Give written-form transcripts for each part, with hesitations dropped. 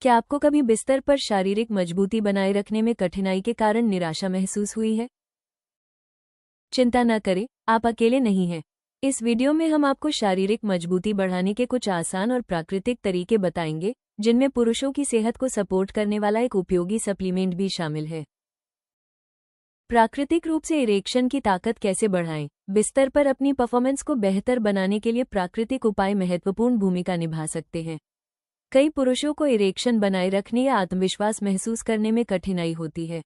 क्या आपको कभी बिस्तर पर शारीरिक मजबूती बनाए रखने में कठिनाई के कारण निराशा महसूस हुई है? चिंता न करें, आप अकेले नहीं हैं। इस वीडियो में हम आपको शारीरिक मजबूती बढ़ाने के कुछ आसान और प्राकृतिक तरीके बताएंगे, जिनमें पुरुषों की सेहत को सपोर्ट करने वाला एक उपयोगी सप्लीमेंट भी शामिल है। प्राकृतिक रूप से इरेक्शन की ताकत कैसे बढ़ाएं? बिस्तर पर अपनी परफॉर्मेंस को बेहतर बनाने के लिए प्राकृतिक उपाय महत्वपूर्ण भूमिका निभा सकते हैं। कई पुरुषों को इरेक्शन बनाए रखने या आत्मविश्वास महसूस करने में कठिनाई होती है।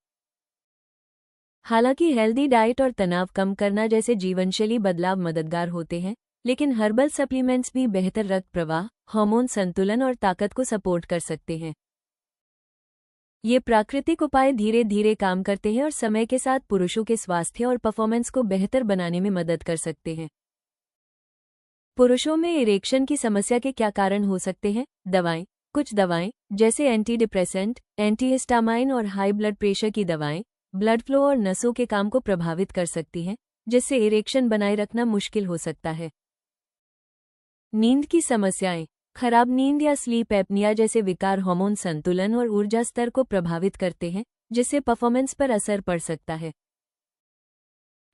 हालांकि हेल्दी डाइट और तनाव कम करना जैसे जीवनशैली बदलाव मददगार होते हैं, लेकिन हर्बल सप्लीमेंट्स भी बेहतर रक्त प्रवाह, हार्मोन संतुलन और ताकत को सपोर्ट कर सकते हैं। ये प्राकृतिक उपाय धीरे धीरे काम करते हैं और समय के साथ पुरुषों के स्वास्थ्य और परफॉर्मेंस को बेहतर बनाने में मदद कर सकते हैं। पुरुषों में इरेक्शन की समस्या के क्या कारण हो सकते हैं? दवाएं। कुछ दवाएं, जैसे एंटी डिप्रेसेंट, एंटीहिस्टामाइन और हाई ब्लड प्रेशर की दवाएं, ब्लड फ्लो और नसों के काम को प्रभावित कर सकती हैं, जिससे इरेक्शन बनाए रखना मुश्किल हो सकता है। नींद की समस्याएं। खराब नींद या स्लीप एपनिया जैसे विकार हार्मोन संतुलन और ऊर्जा स्तर को प्रभावित करते हैं, जिससे परफॉर्मेंस पर असर पड़ सकता है।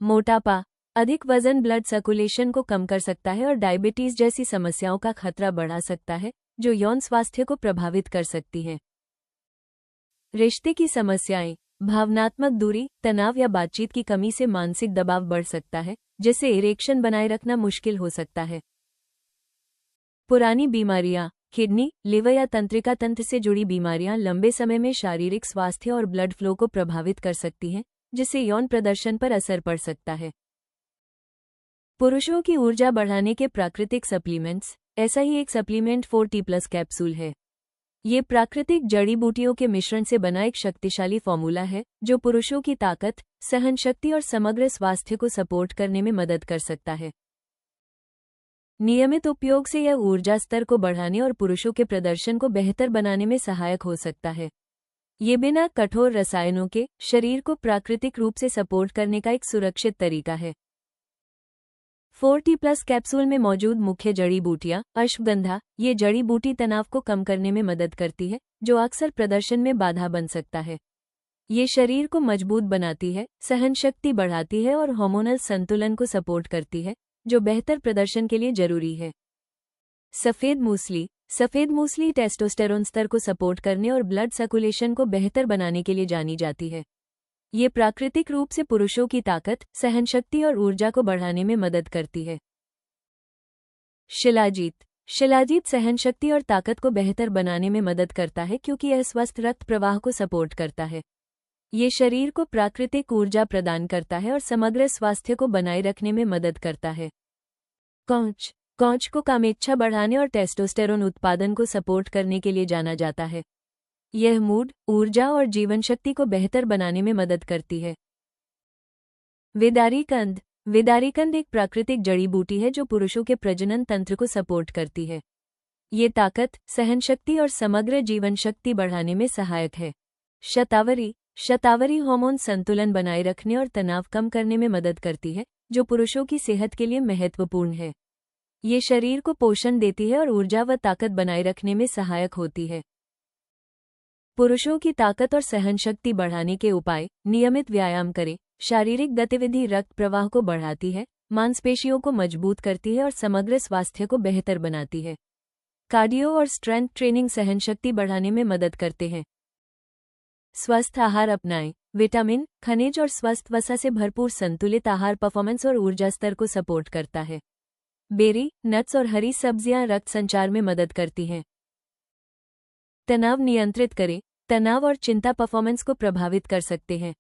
मोटापा। अधिक वजन ब्लड सर्कुलेशन को कम कर सकता है और डायबिटीज जैसी समस्याओं का खतरा बढ़ा सकता है, जो यौन स्वास्थ्य को प्रभावित कर सकती है। रिश्ते की समस्याएं। भावनात्मक दूरी, तनाव या बातचीत की कमी से मानसिक दबाव बढ़ सकता है, जिससे इरेक्शन बनाए रखना मुश्किल हो सकता है। पुरानी बीमारियां। किडनी, लिवर या तंत्रिका तंत्र से जुड़ी बीमारियां लंबे समय में शारीरिक स्वास्थ्य और ब्लड फ्लो को प्रभावित कर सकती हैं, जिससे यौन प्रदर्शन पर असर पड़ सकता है। पुरुषों की ऊर्जा बढ़ाने के प्राकृतिक सप्लीमेंट्स। ऐसा ही एक सप्लीमेंट 4T+ कैप्सूल है। ये प्राकृतिक जड़ी बूटियों के मिश्रण से बना एक शक्तिशाली फॉर्मूला है, जो पुरुषों की ताकत, सहनशक्ति और समग्र स्वास्थ्य को सपोर्ट करने में मदद कर सकता है। नियमित उपयोग से यह ऊर्जा स्तर को बढ़ाने और पुरुषों के प्रदर्शन को बेहतर बनाने में सहायक हो सकता है। ये बिना कठोर रसायनों के शरीर को प्राकृतिक रूप से सपोर्ट करने का एक सुरक्षित तरीका है। 4T+ कैप्सूल में मौजूद मुख्य जड़ी बूटियां। अश्वगंधा। ये जड़ी बूटी तनाव को कम करने में मदद करती है, जो अक्सर प्रदर्शन में बाधा बन सकता है। ये शरीर को मजबूत बनाती है, सहनशक्ति बढ़ाती है और हार्मोनल संतुलन को सपोर्ट करती है, जो बेहतर प्रदर्शन के लिए जरूरी है। सफेद मूसली। सफेद मूसली टेस्टोस्टेरोन स्तर को सपोर्ट करने और ब्लड सर्कुलेशन को बेहतर बनाने के लिए जानी जाती है। ये प्राकृतिक रूप से पुरुषों की ताकत, सहनशक्ति और ऊर्जा को बढ़ाने में मदद करती है। शिलाजीत। शिलाजीत सहनशक्ति और ताकत को बेहतर बनाने में मदद करता है, क्योंकि यह स्वस्थ रक्त प्रवाह को सपोर्ट करता है। ये शरीर को प्राकृतिक ऊर्जा प्रदान करता है और समग्र स्वास्थ्य को बनाए रखने में मदद करता है। कौच। कौच को कामेच्छा बढ़ाने और टेस्टोस्टेरोन उत्पादन को सपोर्ट करने के लिए जाना जाता है। यह मूड, ऊर्जा और जीवनशक्ति को बेहतर बनाने में मदद करती है। विदारीकंद। विदारीकंद एक प्राकृतिक जड़ी बूटी है जो पुरुषों के प्रजनन तंत्र को सपोर्ट करती है। ये ताकत, सहनशक्ति और समग्र जीवनशक्ति बढ़ाने में सहायक है। शतावरी। शतावरी हार्मोन संतुलन बनाए रखने और तनाव कम करने में मदद करती है, जो पुरुषों की सेहत के लिए महत्वपूर्ण है। ये शरीर को पोषण देती है और ऊर्जा व ताकत बनाए रखने में सहायक होती है। पुरुषों की ताकत और सहनशक्ति बढ़ाने के उपाय। नियमित व्यायाम करें। शारीरिक गतिविधि रक्त प्रवाह को बढ़ाती है, मांसपेशियों को मजबूत करती है और समग्र स्वास्थ्य को बेहतर बनाती है। कार्डियो और स्ट्रेंथ ट्रेनिंग सहनशक्ति बढ़ाने में मदद करते हैं। स्वस्थ आहार अपनाएं। विटामिन, खनिज और स्वस्थ वसा से भरपूर संतुलित आहार परफॉर्मेंस और ऊर्जा स्तर को सपोर्ट करता है। बेरी, नट्स और हरी सब्जियां रक्त संचार में मदद करती हैं। तनाव नियंत्रित करें। तनाव और चिंता परफॉर्मेंस को प्रभावित कर सकते हैं।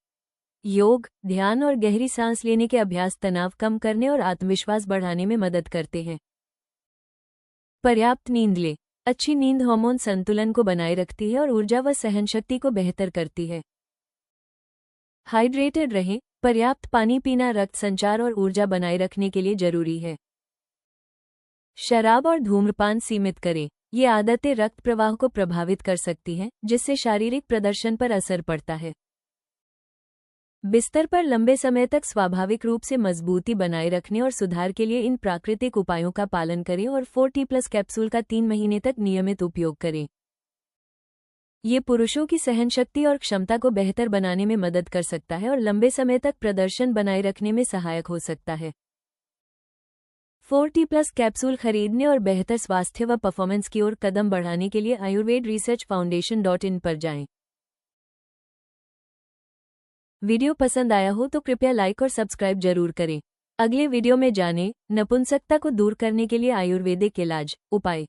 योग, ध्यान और गहरी सांस लेने के अभ्यास तनाव कम करने और आत्मविश्वास बढ़ाने में मदद करते हैं। पर्याप्त नींद लें। अच्छी नींद हार्मोन संतुलन को बनाए रखती है और ऊर्जा व सहनशक्ति को बेहतर करती है। हाइड्रेटेड रहें। पर्याप्त पानी पीना रक्त संचार और ऊर्जा बनाए रखने के लिए जरूरी है। शराब और धूम्रपान सीमित करें। ये आदतें रक्त प्रवाह को प्रभावित कर सकती हैं, जिससे शारीरिक प्रदर्शन पर असर पड़ता है। बिस्तर पर लंबे समय तक स्वाभाविक रूप से मजबूती बनाए रखने और सुधार के लिए इन प्राकृतिक उपायों का पालन करें और 4T+ कैप्सूल का 3 महीने तक नियमित उपयोग करें। ये पुरुषों की सहनशक्ति और क्षमता को बेहतर बनाने में मदद कर सकता है और लंबे समय तक प्रदर्शन बनाए रखने में सहायक हो सकता है। 4T+ कैप्सूल खरीदने और बेहतर स्वास्थ्य व परफॉर्मेंस की ओर कदम बढ़ाने के लिए आयुर्वेद रिसर्च फाउंडेशन.in पर जाएं। वीडियो पसंद आया हो तो कृपया लाइक और सब्सक्राइब जरूर करें। अगले वीडियो में जानें नपुंसकता को दूर करने के लिए आयुर्वेदिक इलाज उपाय।